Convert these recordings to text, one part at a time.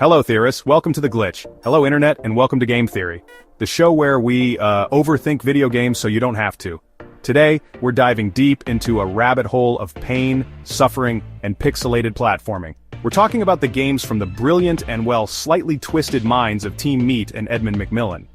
Hello theorists, welcome to The Glitch. Hello internet, and welcome to Game Theory, the show where we overthink video games so you don't have to. Today, we're diving deep into a rabbit hole of pain, suffering, and pixelated platforming. We're talking about the games from the brilliant and, well, slightly twisted minds of Team Meat and Edmund Macmillan.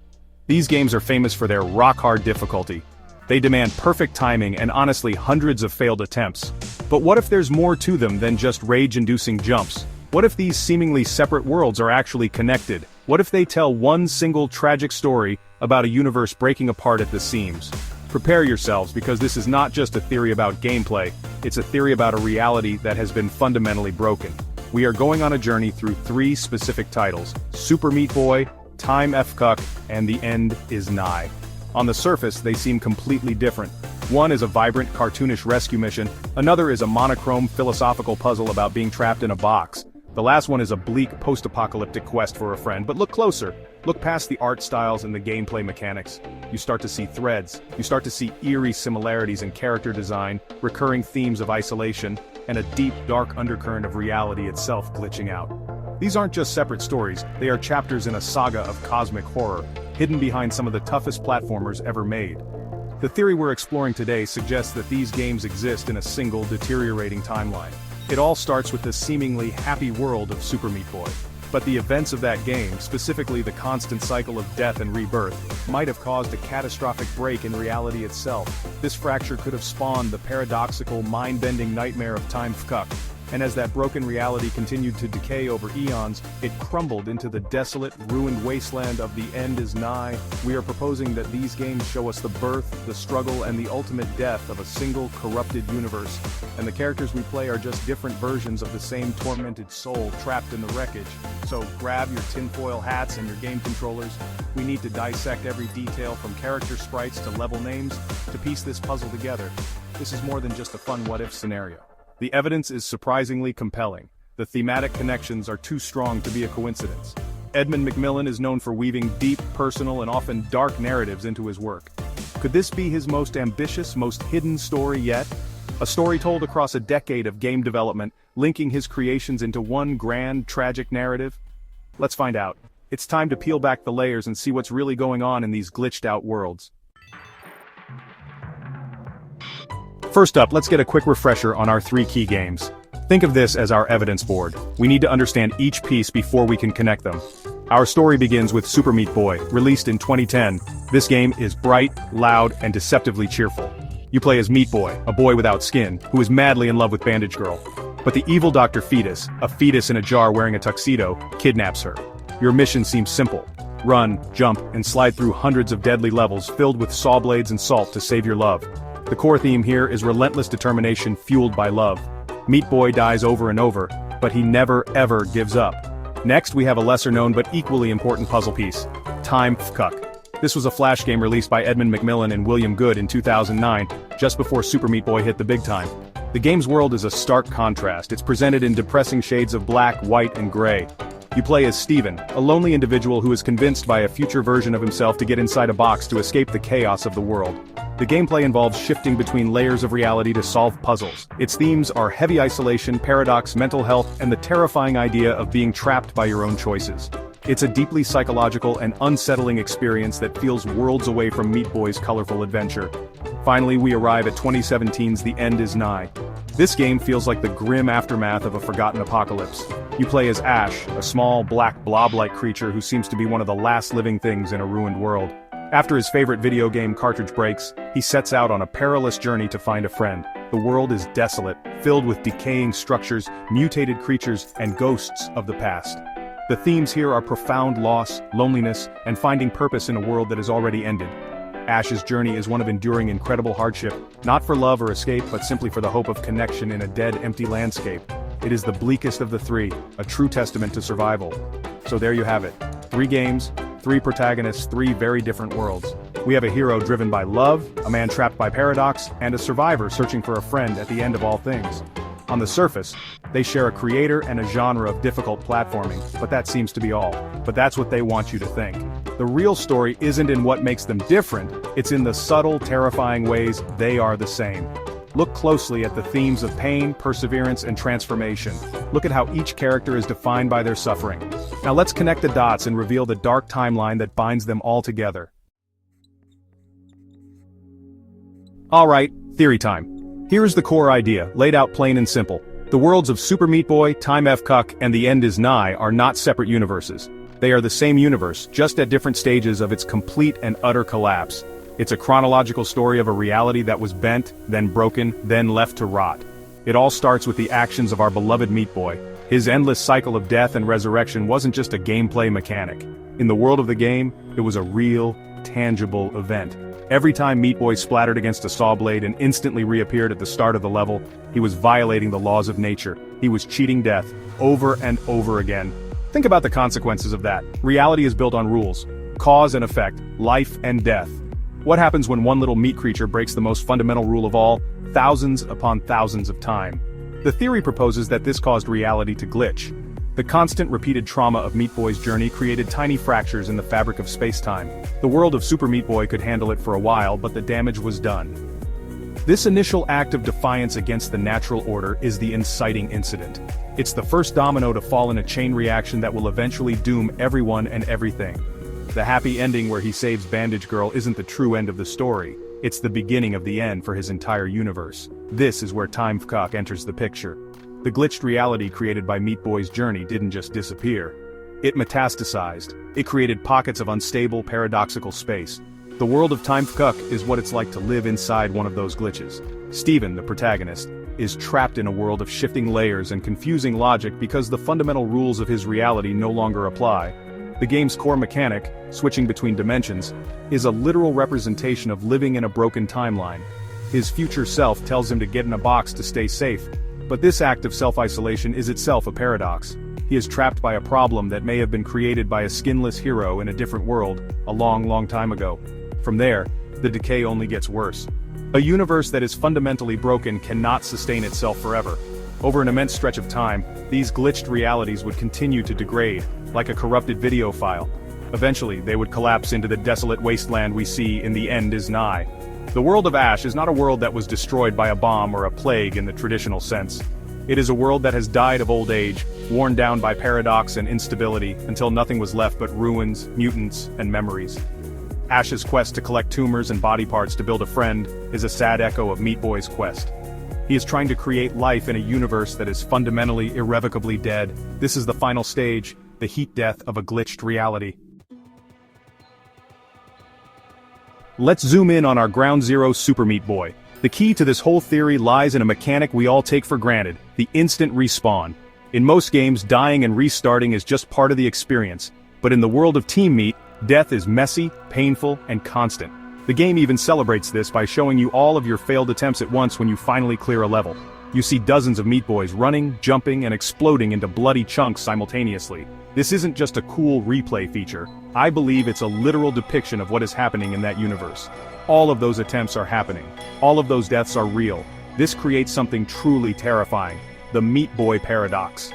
These games are famous for their rock-hard difficulty. They demand perfect timing and honestly hundreds of failed attempts. But what if there's more to them than just rage-inducing jumps? What if these seemingly separate worlds are actually connected? What if they tell one single tragic story about a universe breaking apart at the seams? Prepare yourselves, because this is not just a theory about gameplay, it's a theory about a reality that has been fundamentally broken. We are going on a journey through three specific titles: Super Meat Boy, Time Fcuk, and The End Is Nigh. On the surface, they seem completely different. One is a vibrant, cartoonish rescue mission, another is a monochrome philosophical puzzle about being trapped in a box. The last one is a bleak, post-apocalyptic quest for a friend, but look closer. Look past the art styles and the gameplay mechanics. You start to see threads, you start to see eerie similarities in character design, recurring themes of isolation, and a deep, dark undercurrent of reality itself glitching out. These aren't just separate stories, they are chapters in a saga of cosmic horror, hidden behind some of the toughest platformers ever made. The theory we're exploring today suggests that these games exist in a single, deteriorating timeline. It all starts with the seemingly happy world of Super Meat Boy. But the events of that game, specifically the constant cycle of death and rebirth, might have caused a catastrophic break in reality itself. This fracture could have spawned the paradoxical, mind-bending nightmare of Time Fcuk. And as that broken reality continued to decay over eons, it crumbled into the desolate, ruined wasteland of The End Is Nigh. We are proposing that these games show us the birth, the struggle, and the ultimate death of a single, corrupted universe. And the characters we play are just different versions of the same tormented soul trapped in the wreckage. So grab your tinfoil hats and your game controllers. We need to dissect every detail, from character sprites to level names, to piece this puzzle together. This is more than just a fun what-if scenario. The evidence is surprisingly compelling. The thematic connections are too strong to be a coincidence. Edmund Macmillan is known for weaving deep, personal, and often dark narratives into his work. Could this be his most ambitious, most hidden story yet? A story told across a decade of game development, linking his creations into one grand, tragic narrative? Let's find out. It's time to peel back the layers and see what's really going on in these glitched-out worlds. First up, let's get a quick refresher on our three key games. Think of this as our evidence board. We need to understand each piece before we can connect them. Our story begins with Super Meat Boy, released in 2010. This game is bright, loud, and deceptively cheerful. You play as Meat Boy, a boy without skin, who is madly in love with Bandage Girl. But the evil Dr. Fetus, a fetus in a jar wearing a tuxedo, kidnaps her. Your mission seems simple. Run, jump, and slide through hundreds of deadly levels filled with saw blades and salt to save your love. The core theme here is relentless determination fueled by love. Meat Boy dies over and over, but he never ever gives up. Next, we have a lesser-known but equally important puzzle piece: Time Fcuk. This was a flash game released by Edmund Macmillan and William Good in 2009, just before Super Meat Boy hit the big time. The game's world is a stark contrast. It's presented in depressing shades of black, white, and gray. You play as Steven, a lonely individual who is convinced by a future version of himself to get inside a box to escape the chaos of the world. The gameplay involves shifting between layers of reality to solve puzzles. Its themes are heavy isolation, paradox, mental health, and the terrifying idea of being trapped by your own choices. It's a deeply psychological and unsettling experience that feels worlds away from Meat Boy's colorful adventure. Finally, we arrive at 2017's The End Is Nigh. This game feels like the grim aftermath of a forgotten apocalypse. You play as Ash, a small, black, blob-like creature who seems to be one of the last living things in a ruined world. After his favorite video game cartridge breaks, he sets out on a perilous journey to find a friend. The world is desolate, filled with decaying structures, mutated creatures, and ghosts of the past. The themes here are profound loss, loneliness, and finding purpose in a world that has already ended. Ash's journey is one of enduring incredible hardship, not for love or escape, but simply for the hope of connection in a dead, empty landscape. It is the bleakest of the three, a true testament to survival. So there you have it. 3 games, 3 protagonists, 3 very different worlds. We have a hero driven by love, a man trapped by paradox, and a survivor searching for a friend at the end of all things. On the surface, they share a creator and a genre of difficult platforming, but that seems to be all. But that's what they want you to think. The real story isn't in what makes them different, it's in the subtle, terrifying ways they are the same. Look closely at the themes of pain, perseverance, and transformation. Look at how each character is defined by their suffering. Now let's connect the dots and reveal the dark timeline that binds them all together. Alright, theory time. Here's the core idea, laid out plain and simple. The worlds of Super Meat Boy, Time Fcuk, and The End Is Nigh are not separate universes. They are the same universe, just at different stages of its complete and utter collapse. It's a chronological story of a reality that was bent, then broken, then left to rot. It all starts with the actions of our beloved Meat Boy. His endless cycle of death and resurrection wasn't just a gameplay mechanic. In the world of the game, it was a real, tangible event. Every time Meat Boy splattered against a saw blade and instantly reappeared at the start of the level, he was violating the laws of nature. He was cheating death, over and over again. Think about the consequences of that. Reality is built on rules. Cause and effect, life and death. What happens when one little meat creature breaks the most fundamental rule of all, thousands upon thousands of time? The theory proposes that this caused reality to glitch. The constant repeated trauma of Meat Boy's journey created tiny fractures in the fabric of space-time. The world of Super Meat Boy could handle it for a while, but the damage was done. This initial act of defiance against the natural order is the inciting incident. It's the first domino to fall in a chain reaction that will eventually doom everyone and everything. The happy ending where he saves Bandage Girl isn't the true end of the story. It's the beginning of the end for his entire universe. This is where Time Fcuk enters the picture. The glitched reality created by Meat Boy's journey didn't just disappear. It metastasized. It created pockets of unstable, paradoxical space. The world of Time Fcuk is what it's like to live inside one of those glitches. Steven, the protagonist, is trapped in a world of shifting layers and confusing logic because the fundamental rules of his reality no longer apply. The game's core mechanic, switching between dimensions, is a literal representation of living in a broken timeline. His future self tells him to get in a box to stay safe, but this act of self-isolation is itself a paradox. He is trapped by a problem that may have been created by a skinless hero in a different world, a long, long time ago. From there, the decay only gets worse. A universe that is fundamentally broken cannot sustain itself forever. Over an immense stretch of time, these glitched realities would continue to degrade, like a corrupted video file. Eventually, they would collapse into the desolate wasteland we see in The End Is Nigh. The world of Ash is not a world that was destroyed by a bomb or a plague in the traditional sense. It is a world that has died of old age, worn down by paradox and instability, until nothing was left but ruins, mutants, and memories. Ash's quest to collect tumors and body parts to build a friend is a sad echo of Meat Boy's quest. He is trying to create life in a universe that is fundamentally, irrevocably dead. This is the final stage, the heat death of a glitched reality. Let's zoom in on our Ground Zero Super Meat Boy. The key to this whole theory lies in a mechanic we all take for granted, the instant respawn. In most games, dying and restarting is just part of the experience, but in the world of Team Meat, death is messy, painful, and constant. The game even celebrates this by showing you all of your failed attempts at once when you finally clear a level. You see dozens of Meat Boys running, jumping, and exploding into bloody chunks simultaneously. This isn't just a cool replay feature. I believe it's a literal depiction of what is happening in that universe. All of those attempts are happening. All of those deaths are real. This creates something truly terrifying. The Meat Boy paradox.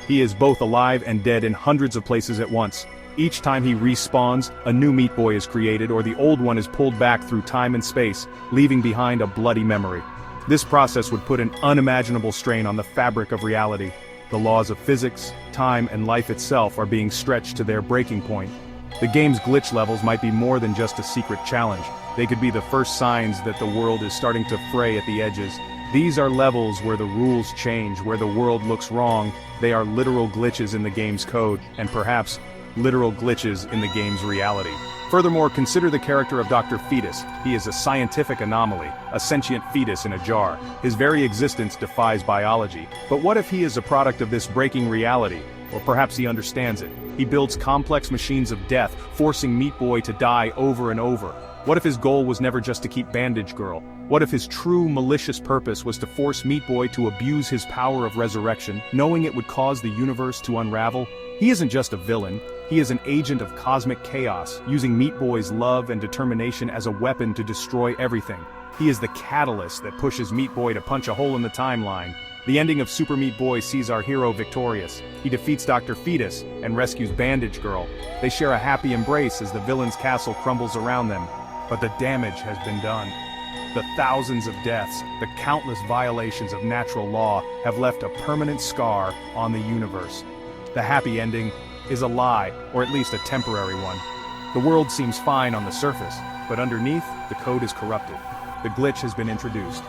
He is both alive and dead in hundreds of places at once. Each time he respawns, a new Meat Boy is created or the old one is pulled back through time and space, leaving behind a bloody memory. This process would put an unimaginable strain on the fabric of reality. The laws of physics, time, and life itself are being stretched to their breaking point. The game's glitch levels might be more than just a secret challenge. They could be the first signs that the world is starting to fray at the edges. These are levels where the rules change, where the world looks wrong. They are literal glitches in the game's code, and perhaps literal glitches in the game's reality. Furthermore, consider the character of Dr. Fetus. He is a scientific anomaly, a sentient fetus in a jar. His very existence defies biology. But what if he is a product of this breaking reality? Or perhaps he understands it. He builds complex machines of death, forcing Meat Boy to die over and over. What if his goal was never just to keep Bandage Girl? What if his true malicious purpose was to force Meat Boy to abuse his power of resurrection, knowing it would cause the universe to unravel? He isn't just a villain. He is an agent of cosmic chaos, using Meat Boy's love and determination as a weapon to destroy everything. He is the catalyst that pushes Meat Boy to punch a hole in the timeline. The ending of Super Meat Boy sees our hero victorious. He defeats Dr. Fetus and rescues Bandage Girl. They share a happy embrace as the villain's castle crumbles around them. But the damage has been done. The thousands of deaths, the countless violations of natural law have left a permanent scar on the universe. The happy ending, is a lie, or at least a temporary one. The world seems fine on the surface, but underneath, the code is corrupted. The glitch has been introduced.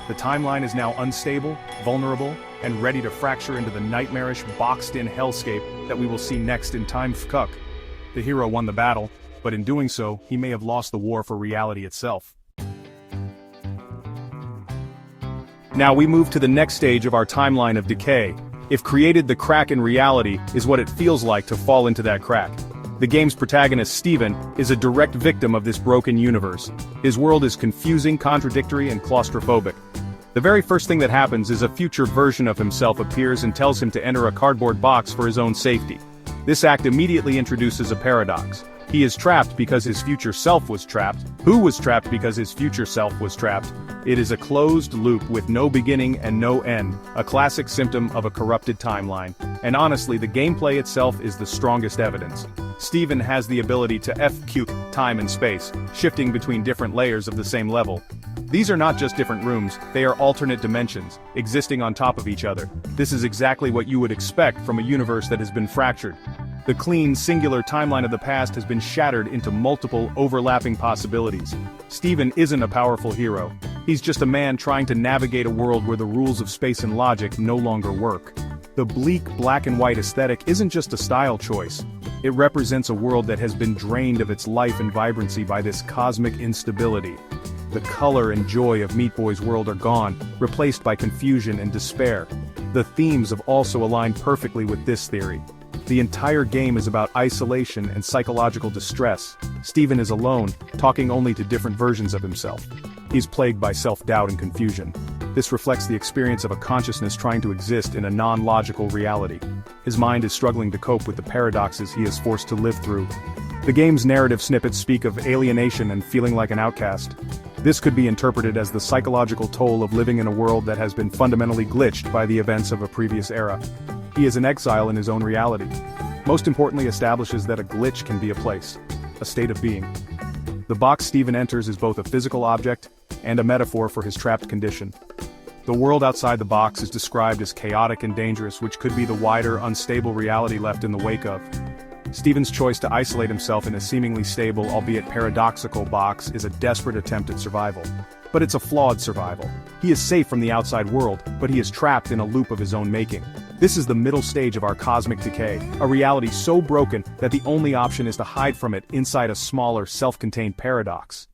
The timeline is now unstable, vulnerable, and ready to fracture into the nightmarish, boxed-in hellscape that we will see next in Time Fcuk. The hero won the battle, but in doing so, he may have lost the war for reality itself. Now we move to the next stage of our timeline of decay. If created, the crack in reality is what it feels like to fall into that crack. The game's protagonist, Steven, is a direct victim of this broken universe. His world is confusing, contradictory, and claustrophobic. The very first thing that happens is a future version of himself appears and tells him to enter a cardboard box for his own safety. This act immediately introduces a paradox. He is trapped because his future self was trapped. Who was trapped because his future self was trapped? It is a closed loop with no beginning and no end, a classic symptom of a corrupted timeline. And honestly, the gameplay itself is the strongest evidence. Steven has the ability to Fcuk time and space, shifting between different layers of the same level. These are not just different rooms, they are alternate dimensions, existing on top of each other. This is exactly what you would expect from a universe that has been fractured. The clean, singular timeline of the past has been shattered into multiple, overlapping possibilities. Steven isn't a powerful hero. He's just a man trying to navigate a world where the rules of space and logic no longer work. The bleak, black and white aesthetic isn't just a style choice. It represents a world that has been drained of its life and vibrancy by this cosmic instability. The color and joy of Meat Boy's world are gone, replaced by confusion and despair. The themes have also aligned perfectly with this theory. The entire game is about isolation and psychological distress. Steven is alone, talking only to different versions of himself. He's plagued by self-doubt and confusion. This reflects the experience of a consciousness trying to exist in a non-logical reality. His mind is struggling to cope with the paradoxes he is forced to live through. The game's narrative snippets speak of alienation and feeling like an outcast. This could be interpreted as the psychological toll of living in a world that has been fundamentally glitched by the events of a previous era. He is an exile in his own reality. Most importantly, establishes that a glitch can be a place, a state of being. The box Steven enters is both a physical object and a metaphor for his trapped condition. The world outside the box is described as chaotic and dangerous, which could be the wider, unstable reality left in the wake of. Steven's choice to isolate himself in a seemingly stable, albeit paradoxical box is a desperate attempt at survival. But it's a flawed survival. He is safe from the outside world, but he is trapped in a loop of his own making. This is the middle stage of our cosmic decay, a reality so broken that the only option is to hide from it inside a smaller, self-contained paradox.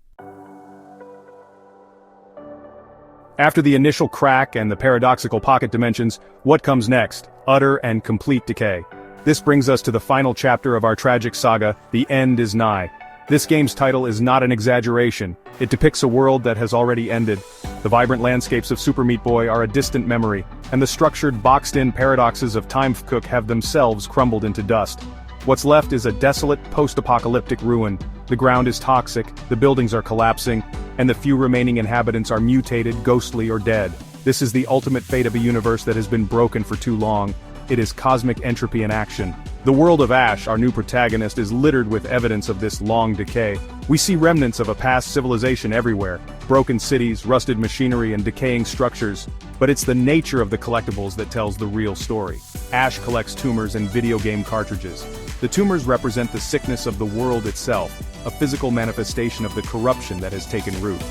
After the initial crack and the paradoxical pocket dimensions, what comes next? Utter and complete decay. This brings us to the final chapter of our tragic saga, The End Is Nigh. This game's title is not an exaggeration. It depicts a world that has already ended. The vibrant landscapes of Super Meat Boy are a distant memory, and the structured, boxed-in paradoxes of Time Fcuk have themselves crumbled into dust. What's left is a desolate, post-apocalyptic ruin. The ground is toxic, the buildings are collapsing, and the few remaining inhabitants are mutated, ghostly, or dead. This is the ultimate fate of a universe that has been broken for too long. It is cosmic entropy in action. The world of Ash, our new protagonist, is littered with evidence of this long decay. We see remnants of a past civilization everywhere, broken cities, rusted machinery, and decaying structures. But it's the nature of the collectibles that tells the real story. Ash collects tumors and video game cartridges. The tumors represent the sickness of the world itself, a physical manifestation of the corruption that has taken root.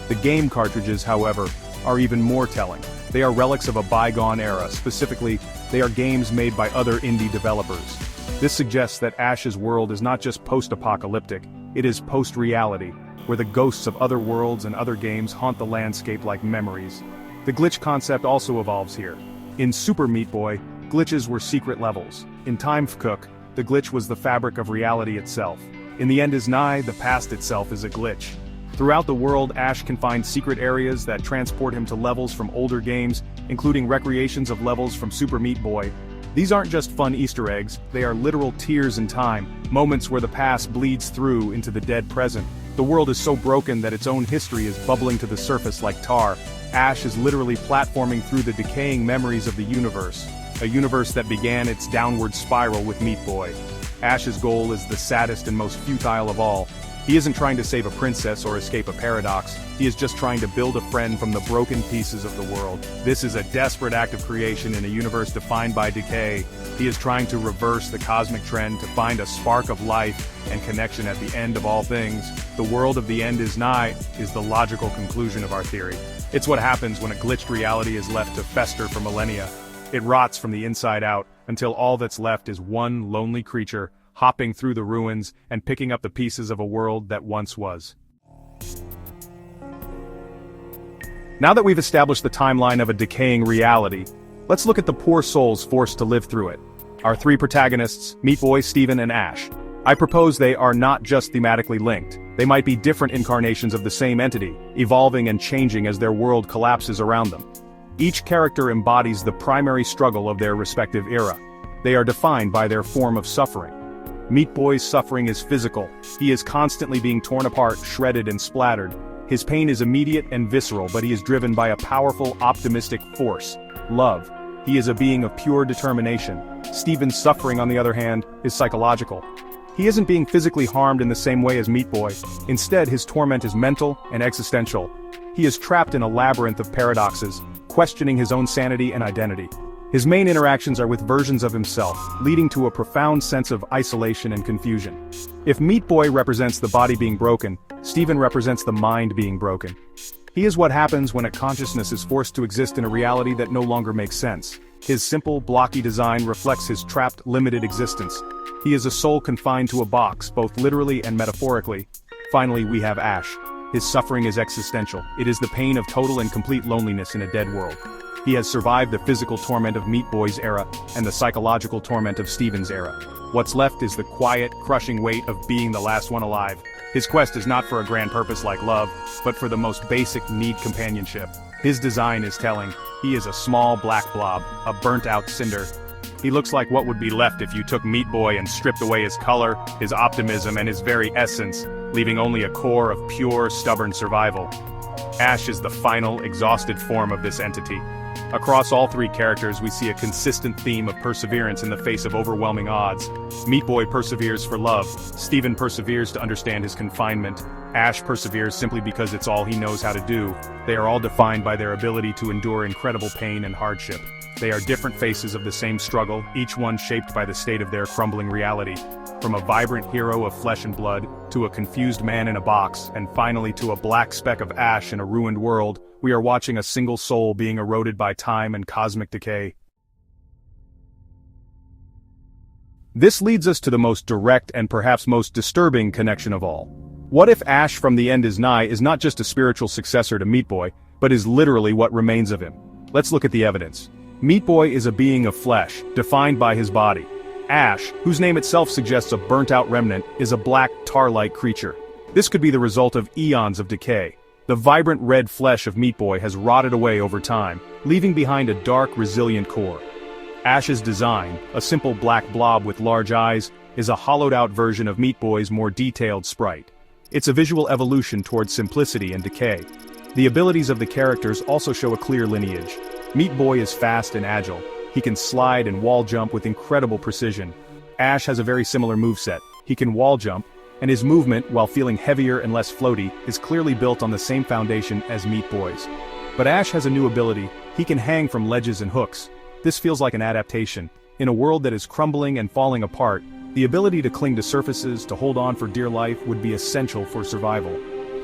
The game cartridges, however, are even more telling. They are relics of a bygone era, specifically, they are games made by other indie developers. This suggests that Ash's world is not just post-apocalyptic, it is post-reality, where the ghosts of other worlds and other games haunt the landscape like memories. The glitch concept also evolves here. In Super Meat Boy, glitches were secret levels. In Time Fcuk, the glitch was the fabric of reality itself. In The End Is Nigh, the past itself is a glitch. Throughout the world, Ash can find secret areas that transport him to levels from older games, including recreations of levels from Super Meat Boy. These aren't just fun Easter eggs, they are literal tears in time, moments where the past bleeds through into the dead present. The world is so broken that its own history is bubbling to the surface like tar. Ash is literally platforming through the decaying memories of the universe, a universe that began its downward spiral with Meat Boy. Ash's goal is the saddest and most futile of all. He isn't trying to save a princess or escape a paradox, he is just trying to build a friend from the broken pieces of the world. This is a desperate act of creation in a universe defined by decay. He is trying to reverse the cosmic trend to find a spark of life and connection at the end of all things. The world of the end is nigh is the logical conclusion of our theory. It's what happens when a glitched reality is left to fester for millennia. It rots from the inside out, until all that's left is one lonely creature, hopping through the ruins and picking up the pieces of a world that once was. Now that we've established the timeline of a decaying reality, let's look at the poor souls forced to live through it. Our three protagonists, Meat Boy, Steven, and Ash. I propose they are not just thematically linked. They might be different incarnations of the same entity, evolving and changing as their world collapses around them. Each character embodies the primary struggle of their respective era. They are defined by their form of suffering. Meat Boy's suffering is physical. He is constantly being torn apart, shredded, and splattered. His pain is immediate and visceral, but he is driven by a powerful, optimistic force: love. He is a being of pure determination. Steven's suffering, on the other hand, is psychological. He isn't being physically harmed in the same way as Meat Boy. Instead, his torment is mental and existential. He is trapped in a labyrinth of paradoxes, questioning his own sanity and identity. His main interactions are with versions of himself, leading to a profound sense of isolation and confusion. If Meat Boy represents the body being broken, Steven represents the mind being broken. He is what happens when a consciousness is forced to exist in a reality that no longer makes sense. His simple, blocky design reflects his trapped, limited existence. He is a soul confined to a box, both literally and metaphorically. Finally, we have Ash. His suffering is existential. It is the pain of total and complete loneliness in a dead world. He has survived the physical torment of Meat Boy's era, and the psychological torment of Steven's era. What's left is the quiet, crushing weight of being the last one alive. His quest is not for a grand purpose like love, but for the most basic need: companionship. His design is telling. He is a small black blob, a burnt-out cinder. He looks like what would be left if you took Meat Boy and stripped away his color, his optimism, and his very essence, leaving only a core of pure, stubborn survival. Ash is the final, exhausted form of this entity. Across all three characters, we see a consistent theme of perseverance in the face of overwhelming odds. Meat Boy perseveres for love. Steven perseveres to understand his confinement. Ash perseveres simply because it's all he knows how to do. They are all defined by their ability to endure incredible pain and hardship. They are different faces of the same struggle, each one shaped by the state of their crumbling reality. From a vibrant hero of flesh and blood, to a confused man in a box, and finally to a black speck of ash in a ruined world, we are watching a single soul being eroded by time and cosmic decay. This leads us to the most direct and perhaps most disturbing connection of all. What if Ash from The End Is Nigh is not just a spiritual successor to Meat Boy, but is literally what remains of him? Let's look at the evidence. Meat Boy is a being of flesh, defined by his body. Ash, whose name itself suggests a burnt-out remnant, is a black, tar-like creature. This could be the result of eons of decay. The vibrant red flesh of Meat Boy has rotted away over time, leaving behind a dark, resilient core. Ash's design, a simple black blob with large eyes, is a hollowed-out version of Meat Boy's more detailed sprite. It's a visual evolution towards simplicity and decay. The abilities of the characters also show a clear lineage. Meat Boy is fast and agile. He can slide and wall jump with incredible precision. Ash has a very similar moveset. He can wall jump, and his movement, while feeling heavier and less floaty, is clearly built on the same foundation as Meat Boy's. But Ash has a new ability. He can hang from ledges and hooks. This feels like an adaptation. In a world that is crumbling and falling apart, the ability to cling to surfaces, to hold on for dear life, would be essential for survival.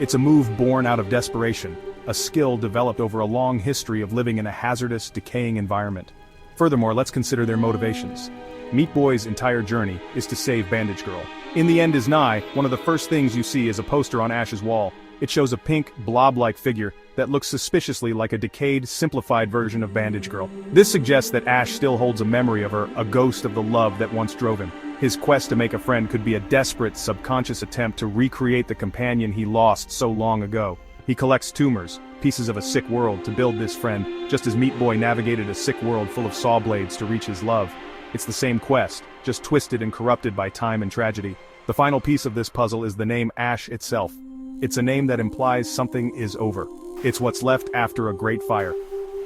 It's a move born out of desperation, a skill developed over a long history of living in a hazardous, decaying environment. Furthermore, let's consider their motivations. Meat Boy's entire journey is to save Bandage Girl. In The End Is Nigh, one of the first things you see is a poster on Ash's wall. It shows a pink, blob-like figure that looks suspiciously like a decayed, simplified version of Bandage Girl. This suggests that Ash still holds a memory of her, a ghost of the love that once drove him. His quest to make a friend could be a desperate, subconscious attempt to recreate the companion he lost so long ago. He collects tumors, pieces of a sick world, to build this friend, just as Meat Boy navigated a sick world full of saw blades to reach his love. It's the same quest, just twisted and corrupted by time and tragedy. The final piece of this puzzle is the name Ash itself. It's a name that implies something is over. It's what's left after a great fire.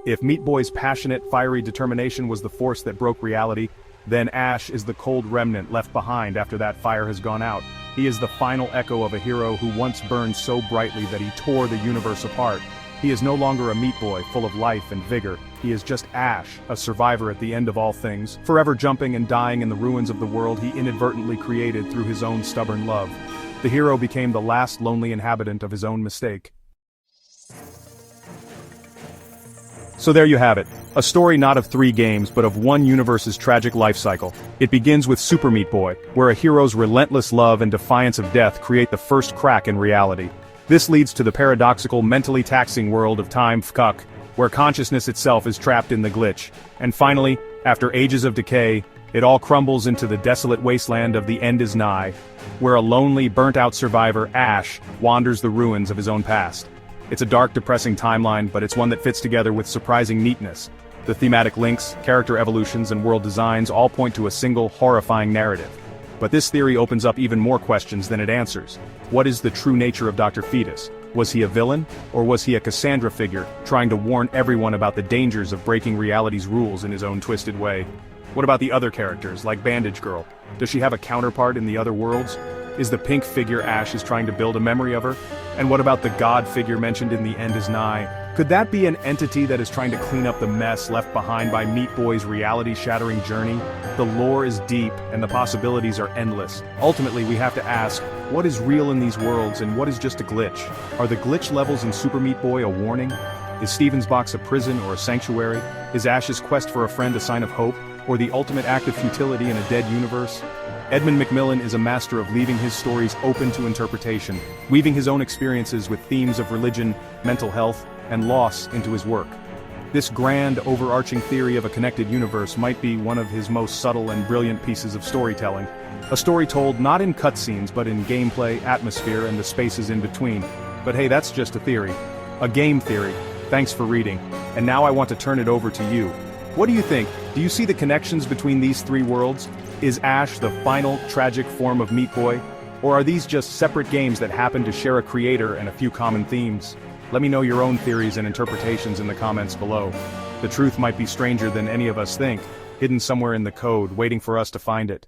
If Meat Boy's passionate, fiery determination was the force that broke reality, Then Ash is the cold remnant left behind after that fire has gone out. He is the final echo of a hero who once burned so brightly that he tore the universe apart. He is no longer a meat boy full of life and vigor. He is just Ash, a survivor at the end of all things, forever jumping and dying in the ruins of the world he inadvertently created through his own stubborn love. The hero became the last lonely inhabitant of his own mistake. So there you have it. A story not of 3 games but of one universe's tragic life cycle. It begins with Super Meat Boy, where a hero's relentless love and defiance of death create the first crack in reality. This leads to the paradoxical, mentally taxing world of Time Fcuk, where consciousness itself is trapped in the glitch. And finally, after ages of decay, it all crumbles into the desolate wasteland of the End Is Nigh, where a lonely, burnt-out survivor, Ash, wanders the ruins of his own past. It's a dark, depressing timeline, but it's one that fits together with surprising neatness. The thematic links, character evolutions, and world designs all point to a single, horrifying narrative. But this theory opens up even more questions than it answers. What is the true nature of Dr. Fetus? Was he a villain, or was he a Cassandra figure, trying to warn everyone about the dangers of breaking reality's rules in his own twisted way? What about the other characters, like Bandage Girl? Does she have a counterpart in the other worlds? Is the pink figure Ash is trying to build a memory of her? And what about the god figure mentioned in The End Is Nigh? Could that be an entity that is trying to clean up the mess left behind by Meat Boy's reality-shattering journey? The lore is deep, and the possibilities are endless. Ultimately, we have to ask, what is real in these worlds and what is just a glitch? Are the glitch levels in Super Meat Boy a warning? Is Steven's box a prison or a sanctuary? Is Ash's quest for a friend a sign of hope, or the ultimate act of futility in a dead universe? Edmund Macmillan is a master of leaving his stories open to interpretation, weaving his own experiences with themes of religion, mental health, and loss into his work. This grand, overarching theory of a connected universe might be one of his most subtle and brilliant pieces of storytelling. A story told not in cutscenes but in gameplay, atmosphere, and the spaces in between. But hey, that's just a theory. A game theory. Thanks for reading. And now I want to turn it over to you. What do you think? Do you see the connections between these 3 worlds? Is Ash the final, tragic form of Meat Boy? Or are these just separate games that happen to share a creator and a few common themes? Let me know your own theories and interpretations in the comments below. The truth might be stranger than any of us think, hidden somewhere in the code, waiting for us to find it.